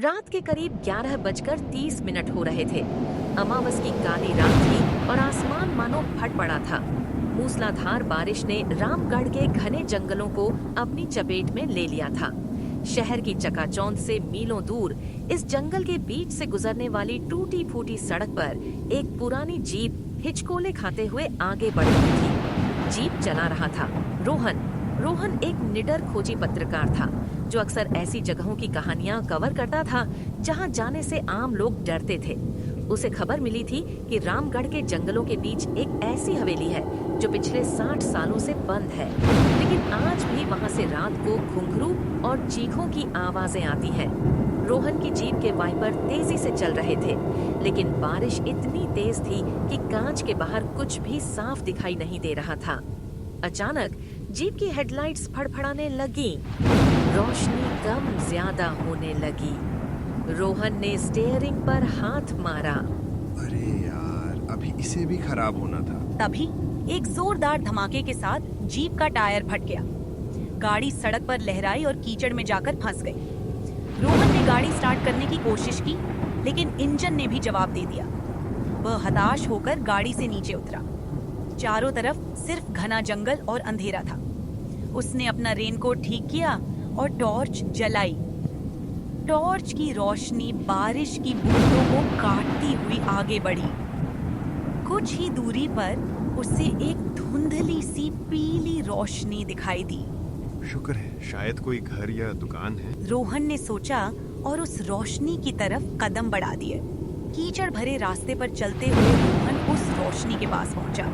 रात के करीब 11:30 हो रहे थे। अमावस की काली रात थी और आसमान मानो फट पड़ा था। मूसलाधार बारिश ने रामगढ़ के घने जंगलों को अपनी चपेट में ले लिया था। शहर की चकाचौंध से मीलों दूर इस जंगल के बीच से गुजरने वाली टूटी फूटी सड़क पर एक पुरानी जीप हिचकोले खाते हुए आगे बढ़ रही थी। जीप चला रहा था रोहन एक निडर खोजी पत्रकार था जो अक्सर ऐसी जगहों की कहानियां कवर करता था जहां जाने से आम लोग डरते थे। उसे खबर मिली थी कि रामगढ़ के जंगलों के बीच एक ऐसी हवेली है जो पिछले 60 सालों से बंद है, लेकिन आज भी वहां से रात को घुंघरू और चीखों की आवाजें आती हैं। रोहन की जीप के वाइपर तेजी से चल रहे थे, लेकिन बारिश इतनी तेज थी कि कांच के बाहर कुछ भी साफ दिखाई नहीं दे रहा था। अचानक जीप की हेडलाइट्स फड़फड़ाने लगी, रोशनी कम ज्यादा होने लगी। रोहन ने स्टीयरिंग पर हाथ मारा। अरे यार, अभी इसे भी खराब होना था। तभी एक जोरदार धमाके के साथ जीप का टायर फट गया। गाड़ी सड़क पर लहराई और कीचड़ में जाकर फंस गई। रोहन ने गाड़ी स्टार्ट करने की कोशिश की, लेकिन इंजन ने भी जवाब दे दिया। वह हताश होकर गाड़ी से नीचे उतरा। चारों तरफ सिर्फ घना जंगल और अंधेरा था। उसने अपना रेनकोट ठीक किया और टॉर्च जलाई। टॉर्च की रोशनी बारिश की बूंदों को काटती हुई आगे बढ़ी। कुछ ही दूरी पर उसे एक धुंधली सी पीली रोशनी दिखाई दी। शुक्र है, शायद कोई घर या दुकान है। रोहन ने सोचा और उस रोशनी की तरफ कदम बढ़ा दिए। कीचड़ भरे रास्ते पर चलते हुए रोहन उस रोशनी के पास पहुंचा।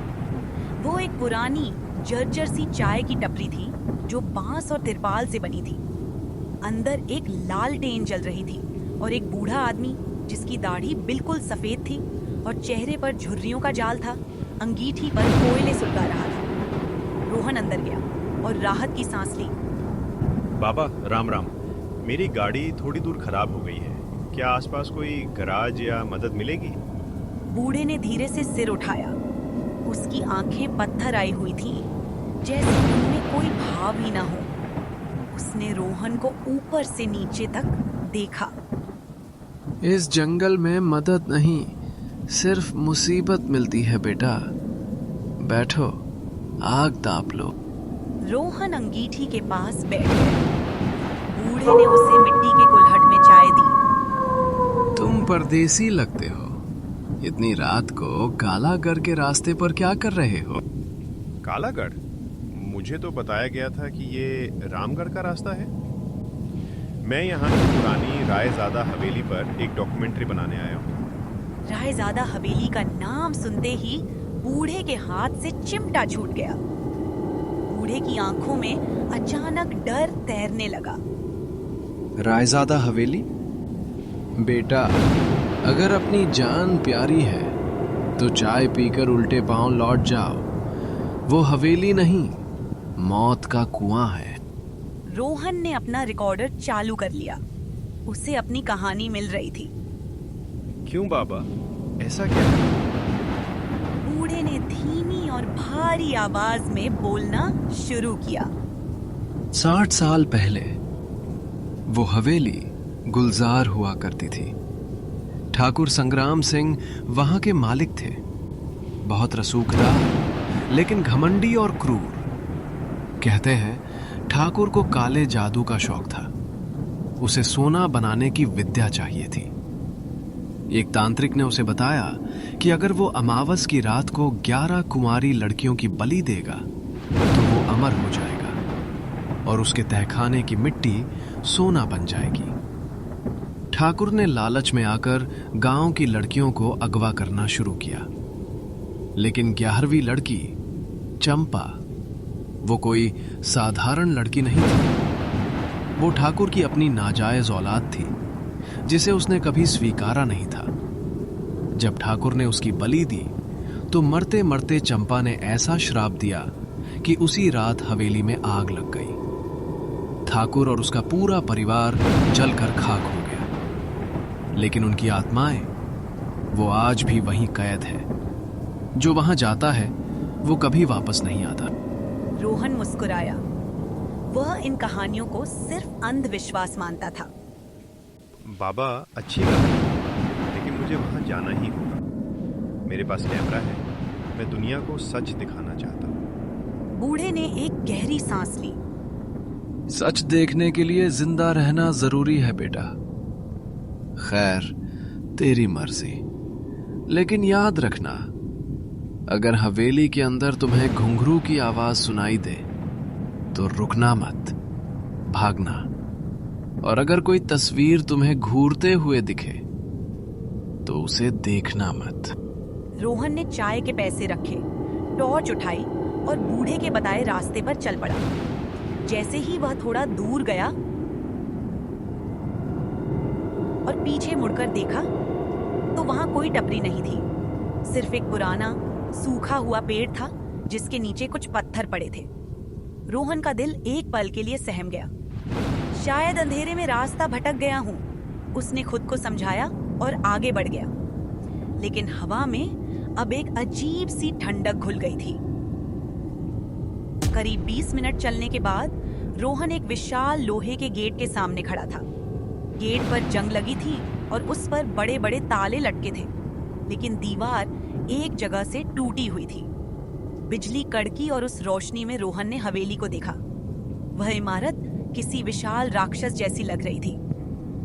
वो एक पुरानी जर्जर सी चाय की टपरी थी जो बांस और तिरपाल से बनी थी। अंदर एक लालटेन जल रही थी और एक बूढ़ा आदमी जिसकी दाढ़ी बिल्कुल सफेद थी और चेहरे पर झुर्रियों का जाल था, अंगीठी पर कोयले सुलगा रहा था। रोहन अंदर गया और राहत की सांस ली। बाबा राम राम, मेरी गाड़ी थोड़ी दूर खराब हो गई है। क्या आसपास कोई गराज या मदद मिलेगी? बूढ़े ने धीरे से सिर उठाया। उसकी आंखें पत्थर आई हुई थीं, जैसे उनमें कोई भाव ही ना हो। उसने रोहन को ऊपर से नीचे तक देखा। इस जंगल में मदद नहीं, सिर्फ मुसीबत मिलती है बेटा। बैठो, आग ताप लो। रोहन अंगीठी के पास बैठ गया। बूढ़े ने उसे मिट्टी के कुल्हड़ में चाय दी। तुम परदेसी लगते हो। इतनी रात को कालागढ़ के रास्ते पर क्या कर रहे हो? कालागढ़? मुझे तो बताया गया था कि ये रामगढ़ का रास्ता है। मैं यहाँ की पुरानी रायजादा हवेली पर एक डॉक्यूमेंट्री बनाने आया हूँ। रायजादा हवेली का नाम सुनते ही बूढ़े के हाथ से चिमटा छूट गया। बूढ़े की आंखों में अचानक डर तैरने लगा। रायजादा हवेली? बेटा, अगर अपनी जान प्यारी है तो चाय पीकर उल्टे पांव लौट जाओ। वो हवेली नहीं, मौत का कुआं है। रोहन ने अपना रिकॉर्डर चालू कर लिया। उसे अपनी कहानी मिल रही थी। क्यों बाबा, ऐसा क्या है? बूढ़े ने धीमी और भारी आवाज में बोलना शुरू किया। 60 साल पहले वो हवेली गुलजार हुआ करती थी। ठाकुर संग्राम सिंह वहां के मालिक थे। बहुत रसूखदार, लेकिन घमंडी और क्रूर। कहते हैं ठाकुर को काले जादू का शौक था। उसे सोना बनाने की विद्या चाहिए थी। एक तांत्रिक ने उसे बताया कि अगर वो अमावस की रात को 11 कुंवारी लड़कियों की बलि देगा तो वो अमर हो जाएगा और उसके तहखाने की मिट्टी सोना बन जाएगी। ठाकुर ने लालच में आकर गांव की लड़कियों को अगवा करना शुरू किया, लेकिन 11वीं लड़की चंपा, वो कोई साधारण लड़की नहीं थी। वो ठाकुर की अपनी नाजायज औलाद थी जिसे उसने कभी स्वीकारा नहीं था। जब ठाकुर ने उसकी बलि दी तो मरते मरते चंपा ने ऐसा श्राप दिया कि उसी रात हवेली में आग लग गई। ठाकुर और उसका पूरा परिवार जलकर खाक हो गया, लेकिन उनकी आत्माएं वो आज भी वहीं कैद है। जो वहां जाता है वो कभी वापस नहीं आता। रोहन मुस्कुराया। वह इन कहानियों को सिर्फ अंधविश्वास मानता था। बाबा, अच्छी कहानी है, लेकिन मुझे वहां जाना ही होगा। मेरे पास कैमरा है, मैं दुनिया को सच दिखाना चाहता हूँ। बूढ़े ने एक गहरी सांस ली। सच देखने के लिए जिंदा रहना जरूरी है बेटा। खैर, तेरी मर्जी, लेकिन याद रखना, अगर हवेली के अंदर तुम्हें घुंघरू की आवाज सुनाई दे तो रुकना मत, भागना। और अगर कोई तस्वीर तुम्हें घूरते हुए दिखे तो उसे देखना मत। रोहन ने चाय के पैसे रखे, टॉर्च उठाई और बूढ़े के बताए रास्ते पर चल पड़ा। जैसे ही वह थोड़ा दूर गया और पीछे मुड़कर देखा तो वहां कोई टपरी नहीं थी। सिर्फ एक पुराना सूखा हुआ पेड़ था जिसके नीचे कुछ पत्थर पड़े थे। रोहन का दिल एक पल के लिए सहम गया। शायद अंधेरे में रास्ता भटक गया हूं, उसने खुद को समझाया और आगे बढ़ गया। लेकिन हवा में अब एक अजीब सी ठंडक घुल गई थी। करीब 20 मिनट चलने के बाद रोहन एक विशाल लोहे के गेट के सामने खड़ा था। गेट पर जंग लगी थी और उस पर बड़े बड़े ताले लटके थे, लेकिन दीवार एक जगह से टूटी हुई थी। बिजली कड़की और उस रोशनी में रोहन ने हवेली को देखा। वह इमारत किसी विशाल राक्षस जैसी लग रही थी।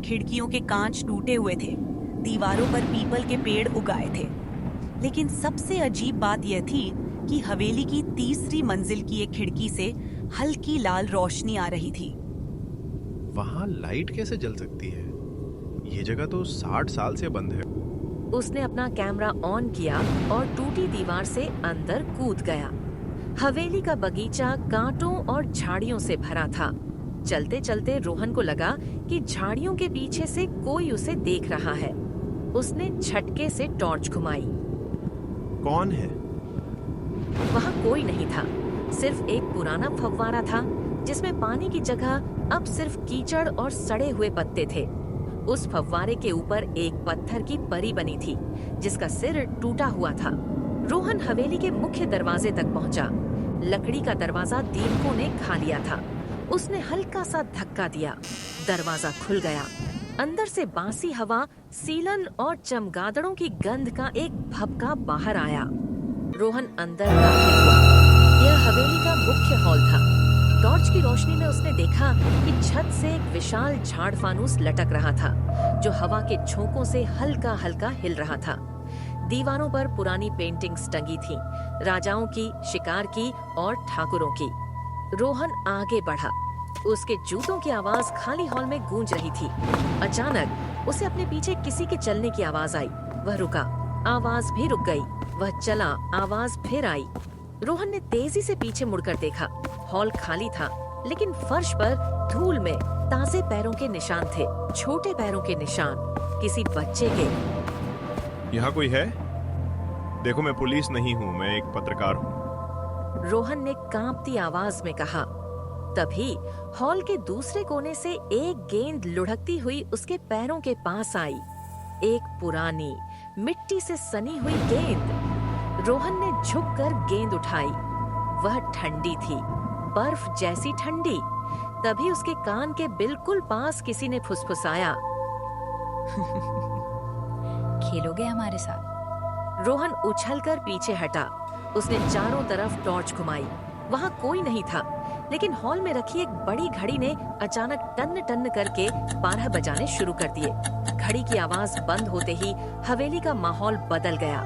खिड़कियों के कांच टूटे हुए थे, दीवारों पर पीपल के पेड़ उगाए थे। लेकिन सबसे अजीब बात यह थी कि हवेली की तीसरी मंजिल की एक खिड़की से हल्की लाल रोशनी आ रही थी। वहां लाइट कैसे जल सकती है? ये जगह तो 60 साल से बंद है। उसने अपना कैमरा ऑन किया और टूटी दीवार से अंदर कूद गया। हवेली का बगीचा कांटों और झाड़ियों से भरा था। चलते चलते रोहन को लगा कि झाड़ियों के पीछे से कोई उसे देख रहा है। उसने झटके से टॉर्च घुमाई। कौन है? वहाँ कोई नहीं था, सिर्फ एक पुराना फव्वारा था जिसमें पानी की जगह अब सिर्फ कीचड़ और सड़े हुए पत्ते थे। उस फव्वारे के ऊपर एक पत्थर की परी बनी थी जिसका सिर टूटा हुआ था। रोहन हवेली के मुख्य दरवाजे तक पहुंचा। लकड़ी का दरवाजा दीमकों ने खा लिया था। उसने हल्का सा धक्का दिया, दरवाजा खुल गया। अंदर से बासी हवा, सीलन और चमगादड़ों की गंध का एक भभका बाहर आया। रोहन अंदर दाखिल हुआ। यह हवेली का मुख्य हॉल था। टॉर्च की रोशनी में उसने देखा कि छत से एक विशाल झाड़ फानूस लटक रहा था जो हवा के झोंकों से हल्का हल्का हिल रहा था। दीवारों पर पुरानी पेंटिंग्स टंगी थीं, राजाओं की, शिकार की और ठाकुरों की। रोहन आगे बढ़ा। उसके जूतों की आवाज खाली हॉल में गूंज रही थी। अचानक उसे अपने पीछे किसी के चलने की आवाज आई। वह रुका, आवाज भी रुक गई। वह चला, आवाज फिर आई। रोहन ने तेजी से पीछे मुड़कर देखा। हॉल खाली था, लेकिन फर्श पर धूल में ताजे पैरों के निशान थे, छोटे पैरों के निशान, किसी बच्चे के। यहाँ कोई है? देखो, मैं पुलिस नहीं हूँ, मैं एक पत्रकार हूँ। रोहन ने कांपती आवाज में कहा। तभी हॉल के दूसरे कोने से एक गेंद लुढ़कती हुई उसके पैरों के पास आई। एक पुरानी मिट्टी से सनी हुई गेंद। रोहन ने झुककर गेंद उठाई। वह ठंडी थी, बर्फ जैसी ठंडी। तभी उसके कान के बिल्कुल पास किसी ने फुसफुसाया, खेलोगे हमारे साथ? रोहन उछलकर पीछे हटा। उसने चारों तरफ टॉर्च घुमाई। वहां कोई नहीं था, लेकिन हॉल में रखी एक बड़ी घड़ी ने अचानक टन टन करके 12 बजाने शुरू कर दिए। घड़ी की आवाज बंद होते ही हवेली का माहौल बदल गया।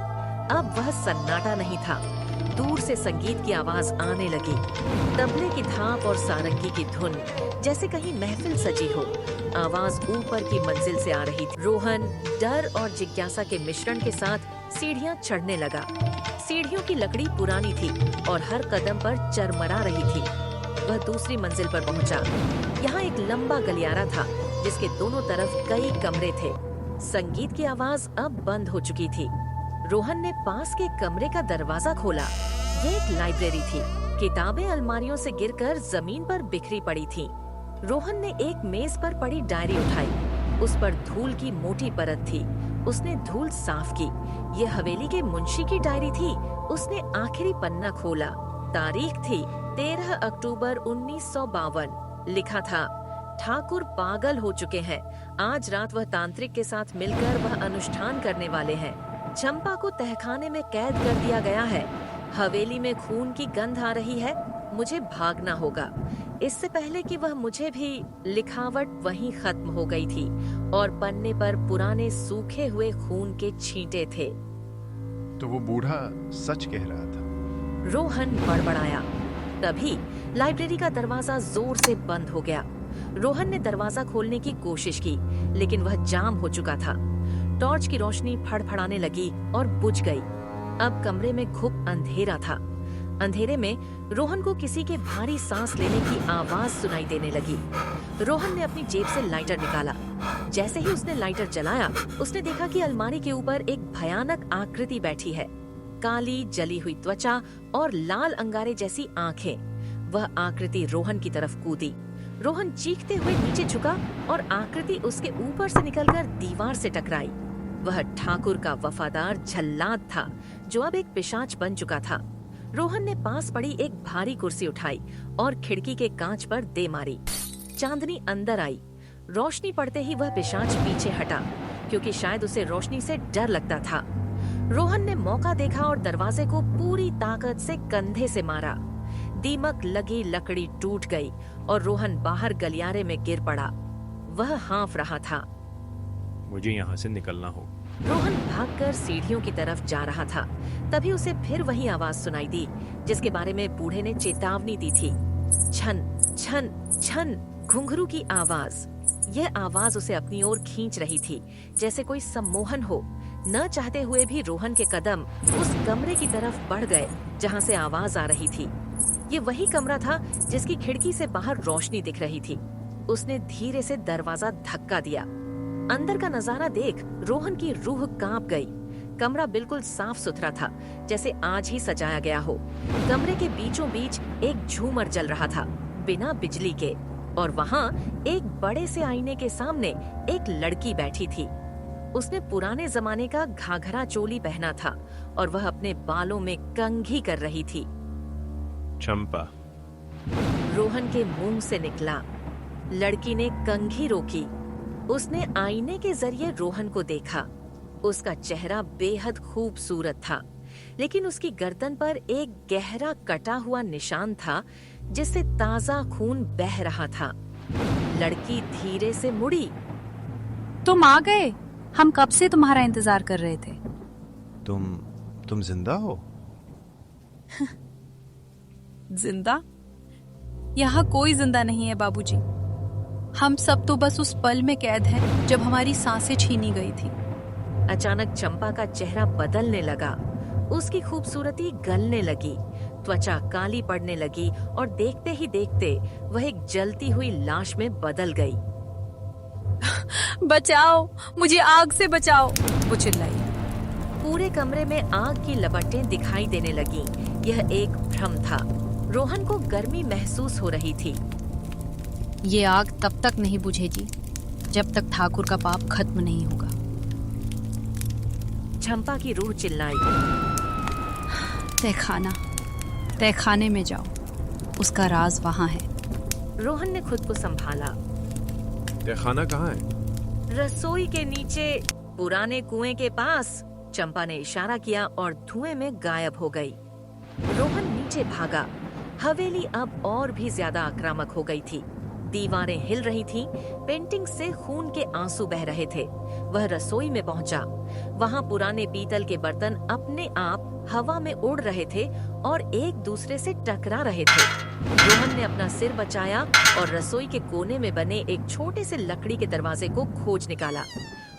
अब वह सन्नाटा नहीं था। दूर से संगीत की आवाज आने लगी, तबले की थाप और सारंगी की धुन, जैसे कहीं महफिल सजी हो। आवाज ऊपर की मंजिल से आ रही थी। रोहन डर और जिज्ञासा के मिश्रण के साथ सीढ़ियां चढ़ने लगा। सीढ़ियों की लकड़ी पुरानी थी और हर कदम पर चरमरा रही थी। वह दूसरी मंजिल पर पहुंचा। यहाँ एक लंबा गलियारा था जिसके दोनों तरफ कई कमरे थे। संगीत की आवाज अब बंद हो चुकी थी। रोहन ने पास के कमरे का दरवाजा खोला। ये एक लाइब्रेरी थी। किताबें अलमारियों से गिरकर जमीन पर बिखरी पड़ी थीं। रोहन ने एक मेज पर पड़ी डायरी उठाई। उस पर धूल की मोटी परत थी। उसने धूल साफ की। ये हवेली के मुंशी की डायरी थी। उसने आखिरी पन्ना खोला। तारीख थी 13 अक्टूबर 1952। लिखा था, ठाकुर पागल हो चुके हैं। आज रात वह तांत्रिक के साथ मिलकर वह अनुष्ठान करने वाले हैं। चंपा को तहखाने में कैद कर दिया गया है। हवेली में खून की गंध आ रही है। मुझे भागना होगा, इससे पहले कि वह मुझे भी। लिखावट वहीं खत्म हो गई थी और पन्ने पर पुराने सूखे हुए खून के छींटे थे। तो वो बूढ़ा सच कह रहा था। रोहन बड़बड़ाया। तभी लाइब्रेरी का दरवाजा जोर से बंद हो गया। रोहन ने दरवाजा खोलने की कोशिश की, लेकिन वह जाम हो चुका था। टॉर्च की रोशनी फड़फड़ाने लगी और बुझ गई। अब कमरे में घुप अंधेरा था। अंधेरे में रोहन को किसी के भारी सांस लेने की आवाज सुनाई देने लगी। रोहन ने अपनी जेब से लाइटर निकाला। जैसे ही उसने लाइटर जलाया, उसने देखा कि अलमारी के ऊपर एक भयानक आकृति बैठी है। काली जली हुई त्वचा और लाल अंगारे जैसी आंखें। वह आकृति रोहन की तरफ कूदी। रोहन चीखते हुए नीचे झुका और आकृति उसके ऊपर से निकलकर दीवार से टकराई। वह ठाकुर का वफादार झल्लाद था, जो अब एक पिशाच बन चुका था। रोहन ने पास पड़ी एक भारी कुर्सी उठाई और खिड़की के कांच पर दे मारी। चांदनी अंदर आई। रोशनी पड़ते ही वह पिशाच पीछे हटा, क्योंकि शायद उसे रोशनी से डर लगता था। रोहन ने मौका देखा और दरवाजे को पूरी ताकत से कंधे से मारा। दीमक लगी लकड़ी टूट गई और रोहन बाहर गलियारे में गिर पड़ा। वह हाँफ रहा था। मुझे यहाँ से निकलना होगा। रोहन भागकर सीढ़ियों की तरफ जा रहा था। तभी उसे फिर वही आवाज सुनाई दी, जिसके बारे में बूढ़े ने चेतावनी दी थी। छन छन छन, घुंघरू की आवाज। यह आवाज उसे अपनी ओर खींच रही थी, जैसे कोई सम्मोहन हो। न चाहते हुए भी रोहन के कदम उस कमरे की तरफ बढ़ गए जहाँ से आवाज आ रही थी। ये वही कमरा था जिसकी खिड़की से बाहर रोशनी दिख रही थी। उसने धीरे से दरवाजा धक्का दिया। अंदर का नजारा देख रोहन की रूह कांप गई। कमरा बिल्कुल साफ सुथरा था, जैसे आज ही सजाया गया हो। कमरे के बीचों बीच एक झूमर जल रहा था, बिना बिजली के, और वहाँ एक बड़े से आईने के सामने एक लड़की बैठी थी। उसने पुराने जमाने का घाघरा चोली पहना था और वह अपने बालों में कंघी कर रही थी। चंपा, रोहन के मुंह से निकला। लड़की ने कंघी रोकी। उसने आईने के जरिए रोहन को देखा। उसका चेहरा बेहद खूबसूरत था, लेकिन उसकी गर्दन पर एक गहरा कटा हुआ निशान था, जिससे ताजा खून बह रहा था। लड़की धीरे से मुड़ी। तुम आ गए। हम कब से तुम्हारा इंतजार कर रहे थे। तुम जिंदा हो? जिंदा? यहाँ कोई जिंदा नहीं है बाबूजी। हम सब तो बस उस पल में कैद हैं जब हमारी सांसें छीनी गई थी। अचानक चंपा का चेहरा बदलने लगा। उसकी खूबसूरती गलने लगी, त्वचा काली पड़ने लगी और देखते ही देखते वह एक जलती हुई लाश में बदल गई। बचाओ, मुझे आग से बचाओ, वो चिल्लाई। पूरे कमरे में आग की लपटें दिखाई देने लगीं। यह एक भ्रम था। रोहन को गर्मी महसूस हो रही थी। ये आग तब तक नहीं बुझेगी जब तक ठाकुर का पाप खत्म नहीं होगा। चंपा की रूह चिल्लाई। तहखाने में जाओ, उसका राज वहाँ है। रोहन ने खुद को संभाला। तहखाना कहाँ है? रसोई के नीचे, पुराने कुएं के पास। चंपा ने इशारा किया और धुएं में गायब हो गई। रोहन नीचे भागा। हवेली अब और भी ज्यादा आक्रामक हो गई थी। दीवारें हिल रही थीं, पेंटिंग से खून के आंसू बह रहे थे। वह रसोई में पहुंचा। वहां पुराने पीतल के बर्तन अपने आप हवा में उड़ रहे थे और एक दूसरे से टकरा रहे थे। रोहन ने अपना सिर बचाया और रसोई के कोने में बने एक छोटे से लकड़ी के दरवाजे को खोज निकाला।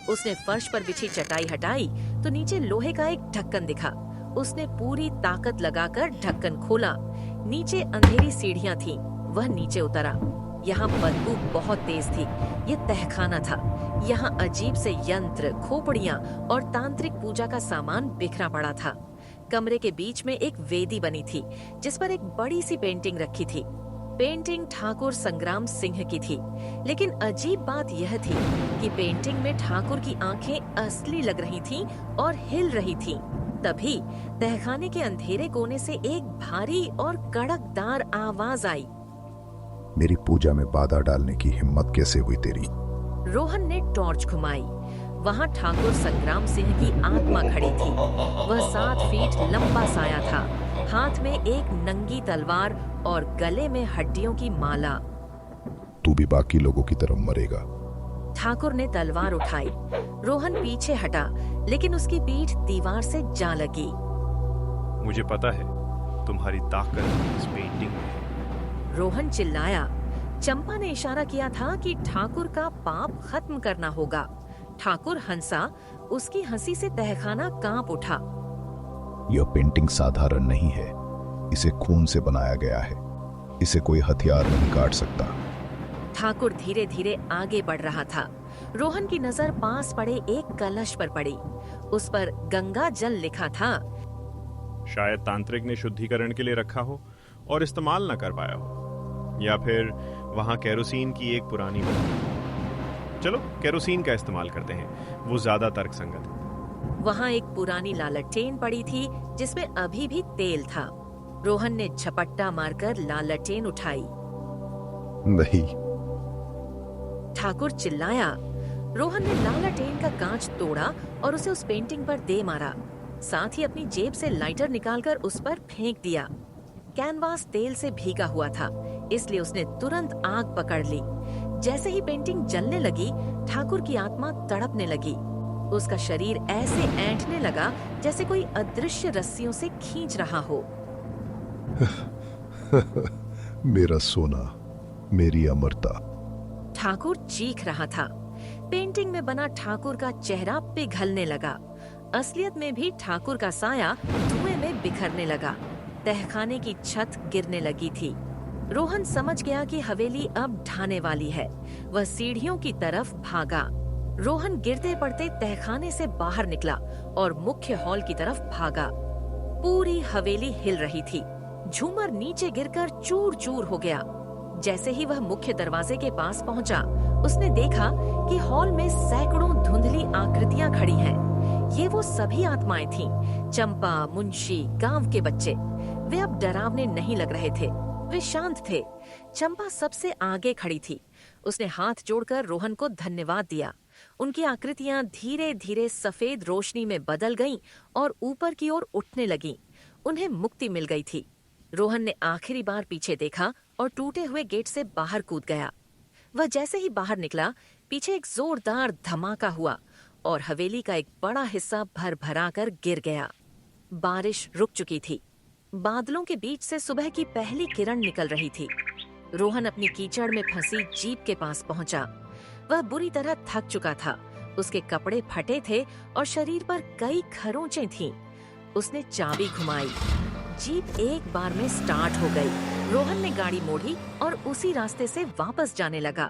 उसने फर्श पर बिछी चटाई हटाई तो नीचे लोहे का एक ढक्कन दिखा। उसने पूरी ताकत लगाकर ढक्कन खोला। नीचे अंधेरी सीढ़ियां थीं। वह नीचे उतरा। यहाँ बदबू बहुत तेज थी। ये तहखाना था। यहाँ अजीब से यंत्र, खोपड़ियाँ और तांत्रिक पूजा का सामान बिखरा पड़ा था। कमरे के बीच में एक वेदी बनी थी, जिस पर एक बड़ी सी पेंटिंग रखी थी। पेंटिंग ठाकुर संग्राम सिंह की थी, लेकिन अजीब बात यह थी कि पेंटिंग में ठाकुर की आंखें असली लग रही थीं और हिल रही थीं। तभी तहखाने के अंधेरे कोने से एक भारी और कड़कदार आवाज आई। मेरी पूजा में बाधा डालने की हिम्मत कैसे हुई तेरी? रोहन ने टॉर्च घुमाई। वहां ठाकुर संग्राम सिंह की आत्मा खड़ी थी। वह 7 फीट लंबा साया था, हाथ में एक नंगी तलवार और गले में हड्डियों की माला। तू भी बाकी लोगों की तरह मरेगा। ठाकुर ने तलवार उठाई। रोहन पीछे हटा, लेकिन उसकी पीठ दीवार से जा लगी। मुझे पता है तुम्हारी ताकत इस पेंटिंग में है। रोहन चिल्लाया। चंपा ने इशारा किया था कि ठाकुर का पाप खत्म करना होगा। ठाकुर हंसा। उसकी हंसी से तहखाना कांप उठा। यह पेंटिंग साधारण नहीं है, इसे खून से बनाया गया है। इसे कोई हथियार नहीं काट सकता। ठाकुर धीरे धीरे आगे बढ़ रहा था। रोहन की नजर पास पड़े एक कलश पर पड़ी। उस पर गंगा जल लिखा था। शायद तांत्रिक ने शुद्धिकरण के लिए रखा हो और इस्तेमाल न कर पाया हो, या फिर वहां केरोसिन की एक पुरानी बोतल। चलो केरोसिन का इस्तेमाल करते हैं, वो ज्यादा तर्कसंगत है। वहां एक पुरानी लालटेन पड़ी थी जिसमें अभी भी तेल था। रोहन ने झपट्टा मारकर लालटेन उठाई। नहीं। ठाकुर चिल्लाया। रोहन ने लालटेन का कांच तोड़ा और उसे उस पेंटिंग पर दे मारा। साथ ही अपनी जेब से लाइटर निकालकर उस पर फेंक दिया। कैनवास तेल से भीगा हुआ था, इसलिए उसने तुरंत आग पकड़ ली। जैसे ही पेंटिंग जलने लगी, ठाकुर की आत्मा तड़पने लगी। उसका शरीर ऐसे ऐंठने लगा जैसे कोई अदृश्य रस्सियों से खींच रहा हो। मेरा सोना, मेरी अमरता। ठाकुर चीख रहा था। पेंटिंग में बना ठाकुर का चेहरा पिघलने लगा। असलियत में भी ठाकुर का साया धुएं में बिखरने लगा। तहखाने की छत गिरने लगी थी। रोहन समझ गया कि हवेली अब ढाने वाली है। वह सीढ़ियों की तरफ भागा। रोहन गिरते पड़ते तहखाने से बाहर निकला और मुख्य हॉल की तरफ भागा। पूरी हवेली हिल रही थी। झूमर नीचे गिरकर चूर चूर हो गया। जैसे ही वह मुख्य दरवाजे के पास पहुंचा, उसने देखा कि हॉल में सैकड़ों धुंधली आकृतियां खड़ी हैं। ये वो सभी आत्माएं थीं। चंपा, मुंशी, गांव के बच्चे। वे अब डरावने नहीं लग रहे थे, वे शांत थे। चंपा सबसे आगे खड़ी थी। उसने हाथ जोड़कर रोहन को धन्यवाद दिया। उनकी आकृतियां धीरे धीरे सफेद रोशनी में बदल गईं और ऊपर की ओर उठने लगीं। उन्हें मुक्ति मिल गई थी। रोहन ने आखिरी बार पीछे देखा और टूटे हुए गेट से बाहर कूद गया। वह जैसे ही बाहर निकला, पीछे एक जोरदार धमाका हुआ और हवेली का एक बड़ा हिस्सा भर भरा कर गिर गया। बारिश रुक चुकी थी। बादलों के बीच से सुबह की पहली किरण निकल रही थी। रोहन अपनी कीचड़ में फंसी जीप के पास पहुंचा। वह बुरी तरह थक चुका था। उसके कपड़े फटे थे और शरीर पर कई खरोंचें थीं। उसने चाबी घुमाई। जीप एक बार में स्टार्ट हो गई। रोहन ने गाड़ी मोड़ी और उसी रास्ते से वापस जाने लगा।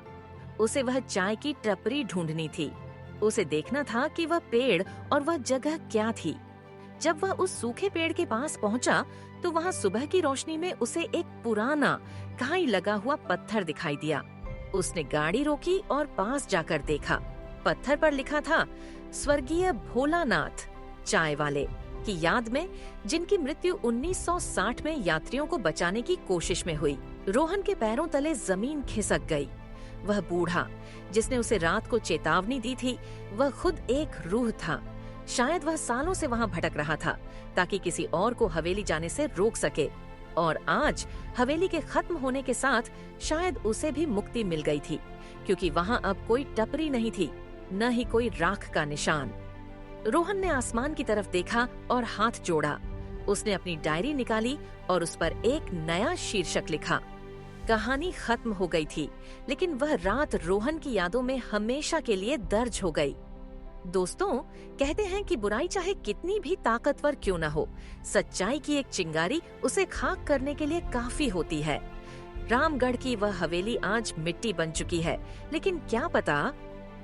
उसे वह चाय की टपरी ढूंढनी थी। उसे देखना था कि वह पेड़ और वह जगह क्या थी। जब वह उस सूखे पेड़ के पास पहुंचा, तो वहां सुबह की रोशनी में उसे एक पुराना घाई लगा हुआ पत्थर दिखाई दिया। उसने गाड़ी रोकी और पास जाकर देखा। पत्थर पर लिखा था, स्वर्गीय भोलानाथ चाय वाले की याद में, जिनकी मृत्यु 1960 में यात्रियों को बचाने की कोशिश में हुई। रोहन के पैरों तले जमीन खिसक गई। वह बूढ़ा जिसने उसे रात को चेतावनी दी थी, वह खुद एक रूह था। शायद वह सालों से वहां भटक रहा था ताकि किसी और को हवेली जाने से रोक सके। और आज हवेली के खत्म होने के साथ शायद उसे भी मुक्ति मिल गई थी, क्योंकि वहां अब कोई टपरी नहीं थी, न ही कोई राख का निशान। रोहन ने आसमान की तरफ देखा और हाथ जोड़ा। उसने अपनी डायरी निकाली और उस पर एक नया शीर्षक लिखा। कहानी खत्म हो गई थी, लेकिन वह रात रोहन की यादों में हमेशा के लिए दर्ज हो गई। दोस्तों, कहते हैं कि बुराई चाहे कितनी भी ताकतवर क्यों न हो, सच्चाई की एक चिंगारी उसे खाक करने के लिए काफी होती है। रामगढ़ की वह हवेली आज मिट्टी बन चुकी है, लेकिन क्या पता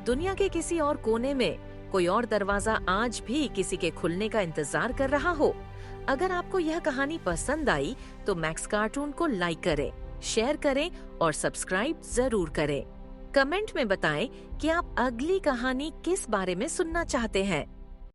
दुनिया के किसी और कोने में कोई और दरवाजा आज भी किसी के खुलने का इंतजार कर रहा हो। अगर आपको यह कहानी पसंद आई तो मैक्स कार्टून को लाइक करें, शेयर करें और सब्सक्राइब जरूर करें। कमेंट में बताएं कि आप अगली कहानी किस बारे में सुनना चाहते हैं।